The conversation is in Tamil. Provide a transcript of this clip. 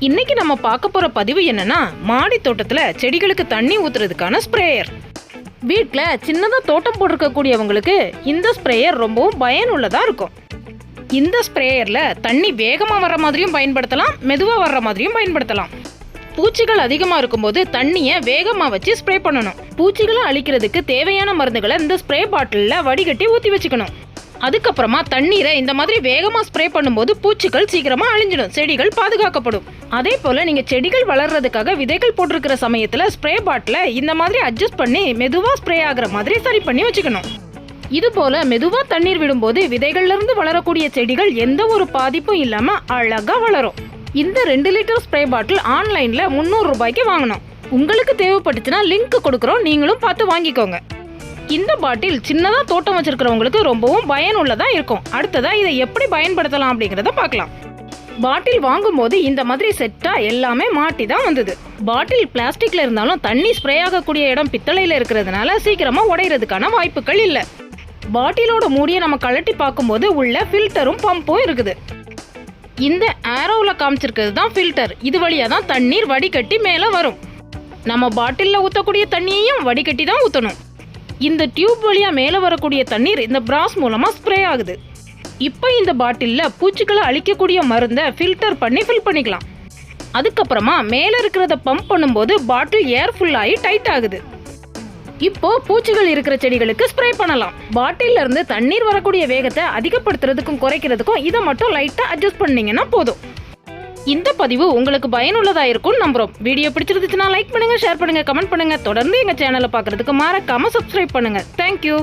இன்னைக்கு நம்ம பார்க்க போற பதிவு என்னன்னா, மாடி தோட்டத்துல செடிகளுக்கு தண்ணி ஊத்துறதுக்கான ஸ்ப்ரேயர். வீட்டில் சின்னதாக தோட்டம் போட்டிருக்கக்கூடியவங்களுக்கு இந்த ஸ்ப்ரேயர் ரொம்பவும் பயனுள்ளதாக இருக்கும். இந்த ஸ்ப்ரேயரில் தண்ணி வேகமாக வர்ற மாதிரியும் பயன்படுத்தலாம், மெதுவாக வர்ற மாதிரியும் பயன்படுத்தலாம். பூச்சிகள் அதிகமாக இருக்கும்போது தண்ணியை வேகமாக வச்சு ஸ்ப்ரே பண்ணணும். பூச்சிகளை அழிக்கிறதுக்கு தேவையான மருந்துகளை இந்த ஸ்ப்ரே பாட்டிலில் வடிகட்டி ஊற்றி வச்சுக்கணும். அதுக்கப்புறமா தண்ணீரை இந்த மாதிரி வேகமாக ஸ்ப்ரே பண்ணும்போது பூச்சிகள் சீக்கிரமாக அழிஞ்சிடும், செடிகள் பாதுகாக்கப்படும். அதே போல் நீங்கள் செடிகள் வளர்றதுக்காக விதைகள் போட்டிருக்கிற சமயத்தில் ஸ்ப்ரே பாட்டிலை இந்த மாதிரி அட்ஜஸ்ட் பண்ணி மெதுவாக ஸ்ப்ரே ஆகிற மாதிரி சரி பண்ணி வச்சுக்கணும். இது போல் மெதுவாக தண்ணீர் விடும்போது விதைகள்லேருந்து வளரக்கூடிய செடிகள் எந்த ஒரு பாதிப்பும் இல்லாமல் அழகாக வளரும். இந்த 2 லிட்டர் ஸ்ப்ரே பாட்டில் ஆன்லைனில் 300 ரூபாய்க்கு வாங்கணும். உங்களுக்கு தேவைப்பட்டுச்சுன்னா லிங்க் கொடுக்குறோம், நீங்களும் பார்த்து வாங்கிக்கோங்க. இந்த பாட்டில் சின்னதாக தோட்டம் வச்சிருக்கிறவங்களுக்கு ரொம்பவும் பயனுள்ளதாக இருக்கும். அடுத்ததாக இதை எப்படி பயன்படுத்தலாம் அப்படிங்கிறத பார்க்கலாம். பாட்டில் வாங்கும்போது இந்த மாதிரி செட்டாக எல்லாமே மாட்டி தான் வந்தது. பாட்டில் பிளாஸ்டிக்கில் இருந்தாலும் தண்ணி ஸ்ப்ரே ஆகக்கூடிய இடம் பித்தளையில் இருக்கிறதுனால சீக்கிரமாக உடையிறதுக்கான வாய்ப்புகள் இல்லை. பாட்டிலோட மூடியை நம்ம கழட்டி பார்க்கும்போது உள்ள ஃபில்டரும் பம்பும் இருக்குது. இந்த ஆரோவில் காமிச்சிருக்கிறது தான் ஃபில்டர். இது வழியாக தான் தண்ணீர் வடிகட்டி மேலே வரும். நம்ம பாட்டிலில் ஊற்றக்கூடிய தண்ணியையும் வடிகட்டி தான் ஊற்றணும். இந்த டியூப் வழியாக மேலே வரக்கூடிய தண்ணீர் இந்த பிராஸ் மூலமாக ஸ்ப்ரே ஆகுது. இப்போ இந்த பாட்டிலில் பூச்சிகளை அழிக்கக்கூடிய மருந்தை ஃபில்டர் பண்ணி ஃபில் பண்ணிக்கலாம். அதுக்கப்புறமா மேலே இருக்கிறத பம்ப் பண்ணும்போது பாட்டில் ஏர் ஃபுல்லாகி டைட் ஆகுது. இப்போ பூச்சிகள் இருக்கிற செடிகளுக்கு ஸ்ப்ரே பண்ணலாம். பாட்டில்ல இருந்து தண்ணீர் வரக்கூடிய வேகத்தை அதிகப்படுத்துறதுக்கும் குறைக்கிறதுக்கும் இதை மட்டும் லைட்டாக அட்ஜஸ்ட் பண்ணீங்கன்னா போதும். இந்த பதிவு உங்களுக்கு பயனுள்ளதா இருக்கும்னு நம்புறோம். வீடியோ பிடிச்சிருந்துச்சுன்னா லைக் பண்ணுங்க, ஷேர் பண்ணுங்க, கமெண்ட் பண்ணுங்க. தொடர்ந்து எங்க சேனலை பார்க்கறதுக்கு மறக்காம சப்ஸ்கிரைப் பண்ணுங்க. தேங்க்யூ.